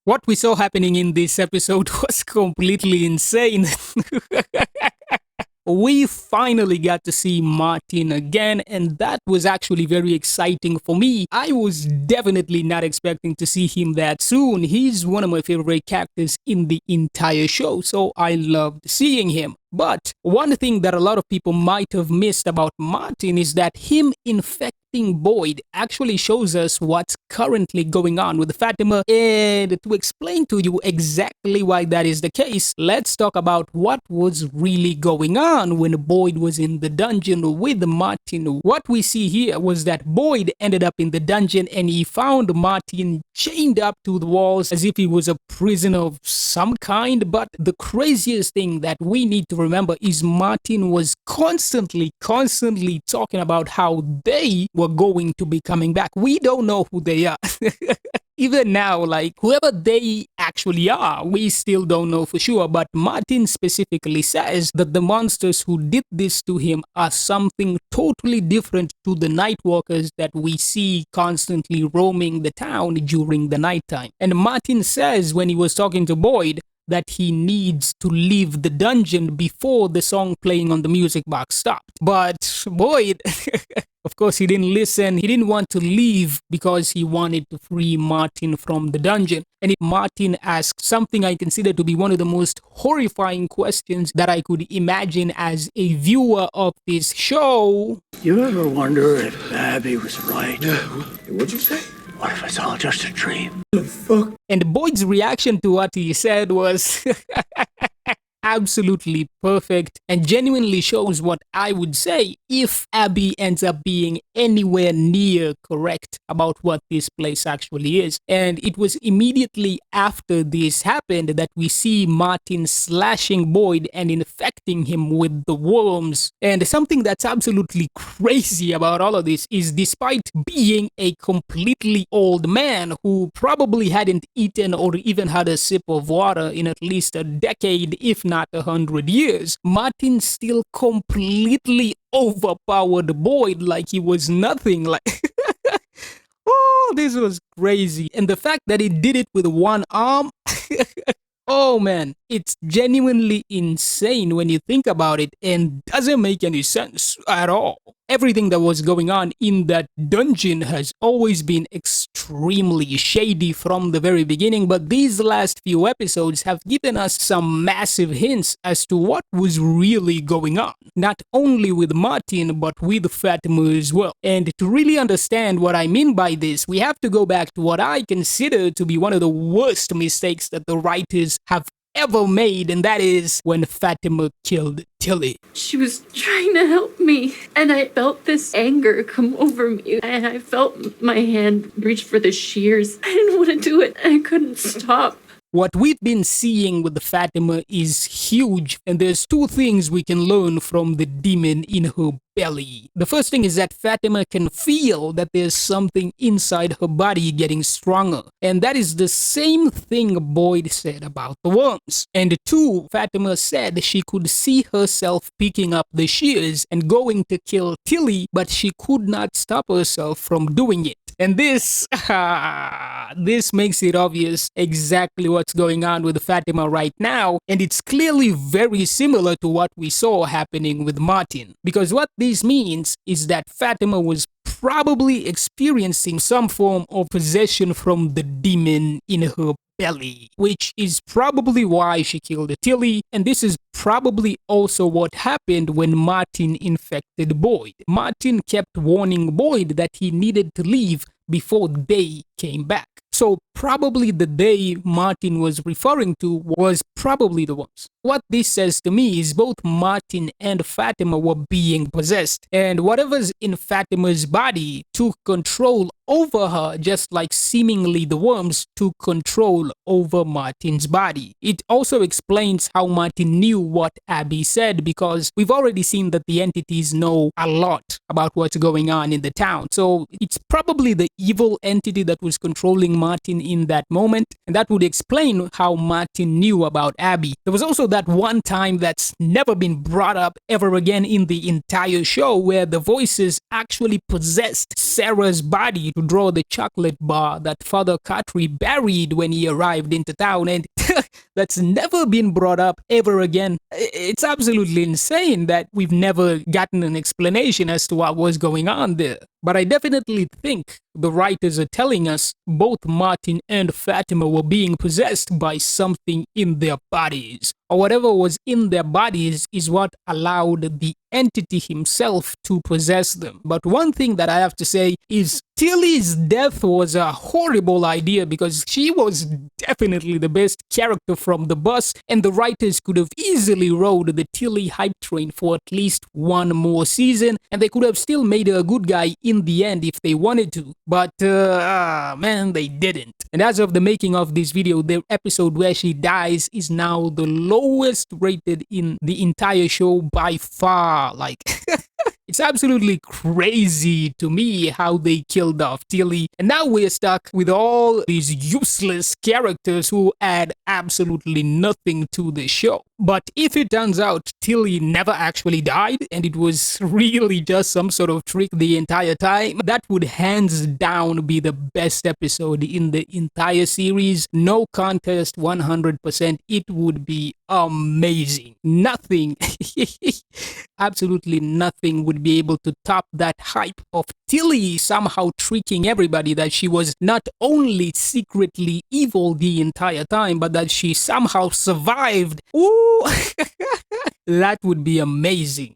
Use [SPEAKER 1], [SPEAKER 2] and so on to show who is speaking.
[SPEAKER 1] What we saw happening in this episode was completely insane. We finally got to see Martin again, and that was actually very exciting for me. I was definitely not expecting to see him that soon. He's one of my favorite characters in the entire show, so I loved seeing him. But one thing that a lot of people might have missed about Martin is that him infecting Boyd actually shows us what's currently going on with Fatima. And to explain to you exactly why that is the case, let's talk about what was really going on when Boyd was in the dungeon with Martin. What we see here was that Boyd ended up in the dungeon and he found Martin chained up to the walls as if he was a prisoner of some kind. But the craziest thing that we need to remember is Martin was constantly talking about how they were going to be coming back. We don't know who they are. Even now, like whoever they actually are, we still don't know for sure. But Martin specifically says that the monsters who did this to him are something totally different to the Nightwalkers that we see constantly roaming the town during the nighttime. And Martin says when he was talking to Boyd that he needs to leave the dungeon before the song playing on the music box stopped. But Boyd, of course, he didn't listen. He didn't want to leave because he wanted to free Martin from the dungeon. And Martin asked something I consider to be one of the most horrifying questions that I could imagine as a viewer of this show.
[SPEAKER 2] You ever wonder if Abby was right?
[SPEAKER 3] What'd you say?
[SPEAKER 2] What if it's all just a dream?
[SPEAKER 3] The fuck?
[SPEAKER 1] And Boyd's reaction to what he said was absolutely perfect and genuinely shows what I would say if Abby ends up being anywhere near correct about what this place actually is. And it was immediately after this happened that we see Martin slashing Boyd and infecting him with the worms. And something that's absolutely crazy about all of this is despite being a completely old man who probably hadn't eaten or even had a sip of water in at least a decade, if not 100 years, Martin still completely overpowered Boyd like he was nothing. Like, oh, this was crazy. And the fact that he did it with one arm, oh man, it's genuinely insane when you think about it and doesn't make any sense at all. Everything that was going on in that dungeon has always been extremely shady from the very beginning, but these last few episodes have given us some massive hints as to what was really going on. Not only with Martin, but with Fatima as well. And to really understand what I mean by this, we have to go back to what I consider to be one of the worst mistakes that the writers have ever made, and that is when Fatima killed Tilly.
[SPEAKER 4] She was trying to help me, and I felt this anger come over me, and I felt my hand reach for the shears. I didn't want to do it, and I couldn't stop.
[SPEAKER 1] What we've been seeing with the Fatima is huge, and there's two things we can learn from the demon in her belly. The first thing is that Fatima can feel that there's something inside her body getting stronger, and that is the same thing Boyd said about the worms. And two, Fatima said she could see herself picking up the shears and going to kill Tilly, but she could not stop herself from doing it. And this makes it obvious exactly what's going on with Fatima right now, and it's clearly very similar to what we saw happening with Martin. Because what this means is that Fatima was probably experiencing some form of possession from the demon in her belly, which is probably why she killed Tilly, and this is probably also what happened when Martin infected Boyd. Martin kept warning Boyd that he needed to leave before they came back. So probably the day Martin was referring to was probably the ones. What this says to me is both Martin and Fatima were being possessed, and whatever's in Fatima's body took control over her, just like seemingly the worms took control over Martin's body. It also explains how Martin knew what Abby said, because we've already seen that the entities know a lot about what's going on in the town. So it's probably the evil entity that was controlling Martin in that moment, and that would explain how Martin knew about Abby. There was also that one time that's never been brought up ever again in the entire show where the voices actually possessed Sarah's body to draw the chocolate bar that Father Katri buried when he arrived into town, and that's never been brought up ever again. It's absolutely insane that we've never gotten an explanation as to what was going on there. But I definitely think the writers are telling us both Martin and Fatima were being possessed by something in their bodies. Or whatever was in their bodies is what allowed the entity himself to possess them. But one thing that I have to say is Tilly's death was a horrible idea because she was definitely the best character from the bus, and the writers could have easily rode the Tilly hype train for at least one more season, and they could have still made her a good guy in the end if they wanted to. But, man, they didn't. And as of the making of this video, the episode where she dies is now the lowest rated in the entire show by far. Like, it's absolutely crazy to me how they killed off Tilly. And now we're stuck with all these useless characters who add absolutely nothing to the show. But if it turns out Tilly never actually died and it was really just some sort of trick the entire time, that would hands down be the best episode in the entire series. No contest, 100%. It would be amazing. Nothing, absolutely nothing would be able to top that hype of Tilly somehow tricking everybody that she was not only secretly evil the entire time, but that she somehow survived. Ooh, that would be amazing.